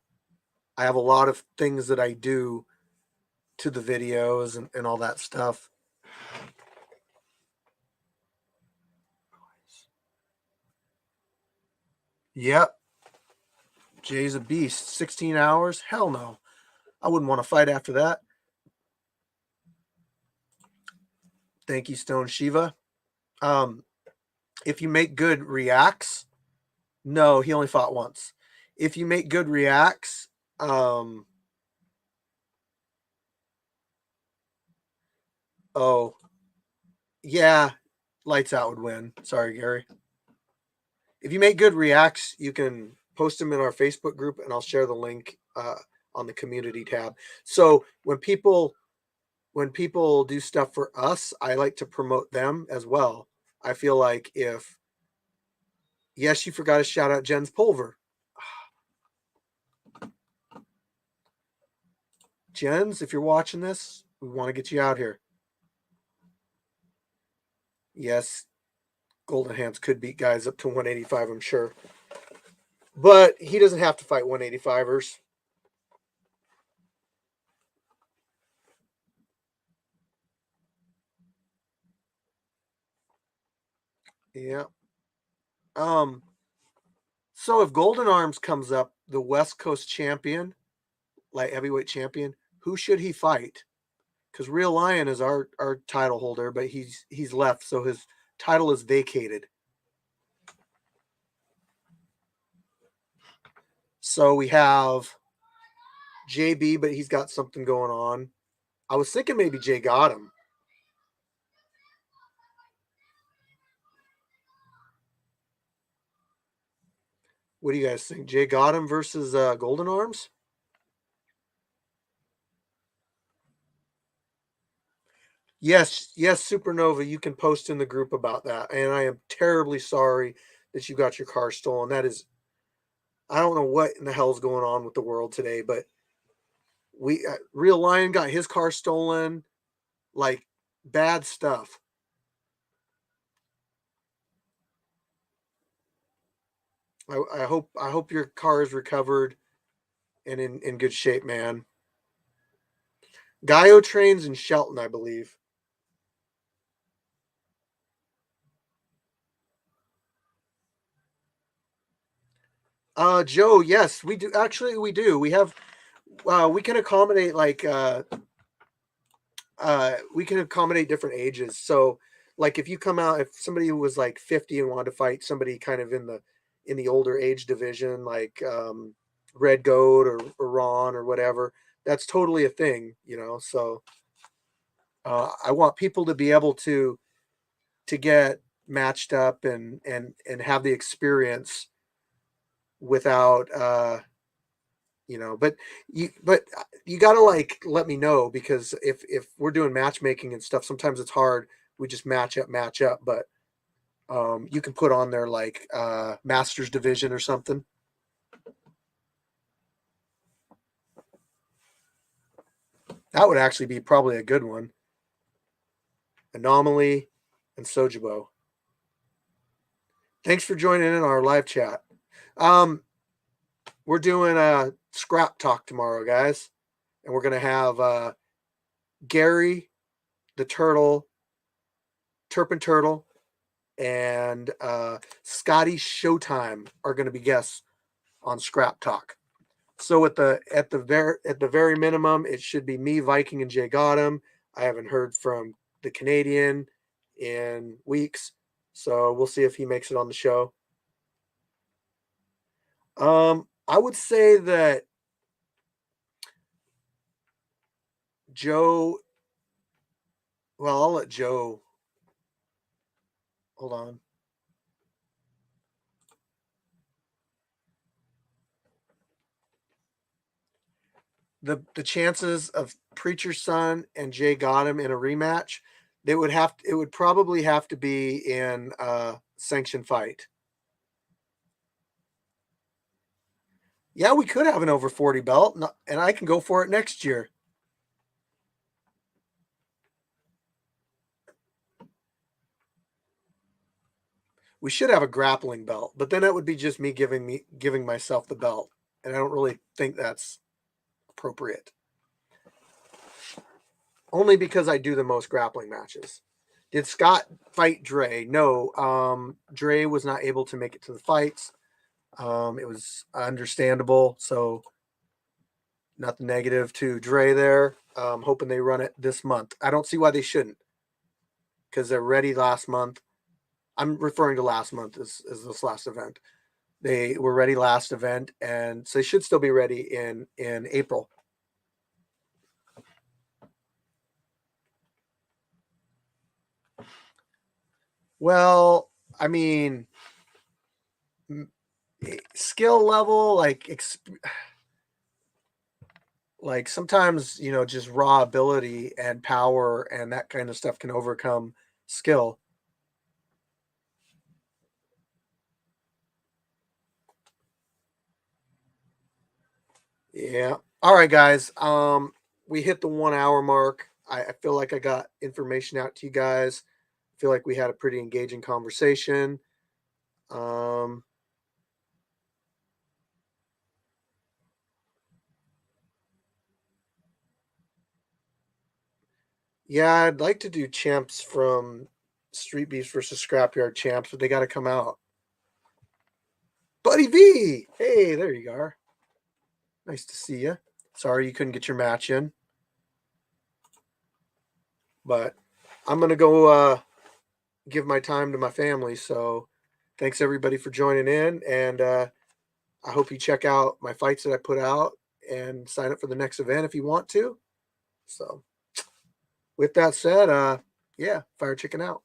I have a lot of things that I do to the videos and all that stuff. Yep. Jay's a beast. 16 hours? Hell no. I wouldn't want to fight after that. Thank you, Stone Shiva. If you make good reacts, no, he only fought once. If you make good reacts, oh, yeah, Lights Out would win. Sorry, Gary. If you make good reacts, you can post them in our Facebook group, and I'll share the link on the community tab. So when people do stuff for us, I like to promote them as well. I feel like yes, you forgot to shout out Jen's Pulver. Jens, if you're watching this, we want to get you out here. Yes, Golden Hands could beat guys up to 185, I'm sure. But he doesn't have to fight 185ers. Yeah. So if Golden Arms comes up, the West Coast champion, light heavyweight champion, who should he fight? Because Real Lion is our title holder, but he's left, so his title is vacated. So we have JB, but he's got something going on. I was thinking maybe Jay got him. What do you guys think? Jay got him versus Golden Arms? Yes, Supernova, you can post in the group about that. And I am terribly sorry that you got your car stolen. That is, I don't know what in the hell's going on with the world today, but Real Lion got his car stolen, like bad stuff. I hope your car is recovered and in good shape, man. Gaio trains in Shelton, I believe. Joe, yes, we do. Actually, we do. We have, we can accommodate we can accommodate different ages. So, like, if you come out, if somebody was like 50 and wanted to fight somebody kind of in the older age division, like Red Goat or Ron or whatever, that's totally a thing, you know. So, I want people to be able to get matched up and have the experience without you know, but you got to like let me know, because if we're doing matchmaking and stuff, sometimes it's hard. We just match up, but you can put on there like Masters division or something. That would actually be probably a good one. Anomaly and Sojibo. Thanks for joining in our live chat. we're doing a scrap talk tomorrow, guys. And we're going to have Gary, the Turtle, Turpin Turtle, and Scotty Showtime are going to be guests on Scrap Talk. So at the very minimum, it should be me, Viking, and Jay Gotham. I haven't heard from the Canadian in weeks, so we'll see if he makes it on the show. I would say that Joe. Well, I'll let Joe. Hold on. The chances of Preacher's Son and Jay Gotham in a rematch, it would probably have to be in a sanctioned fight. Yeah, we could have an over 40 belt, and I can go for it next year. We should have a grappling belt, but then it would be just me giving myself the belt, and I don't really think that's appropriate. Only because I do the most grappling matches. Did Scott fight Dre? No. Dre was not able to make it to the fights. It was understandable, so nothing negative to Dre there. Hoping they run it this month. I don't see why they shouldn't, because they're ready last month. I'm referring to last month as this last event. They were ready last event, and so they should still be ready in April. Well, I mean, skill level, like sometimes, just raw ability and power and that kind of stuff can overcome skill. Yeah. All right, guys. We hit the 1 hour mark. I feel like I got information out to you guys. I feel like we had a pretty engaging conversation. Yeah, I'd like to do champs from Street Beefs versus Scrapyard champs, but they got to come out. Buddy V! Hey, there you are. Nice to see you. Sorry you couldn't get your match in. But I'm going to go give my time to my family. So thanks everybody for joining in. And I hope you check out my fights that I put out and sign up for the next event if you want to. So with that said, yeah, Fire Chicken out.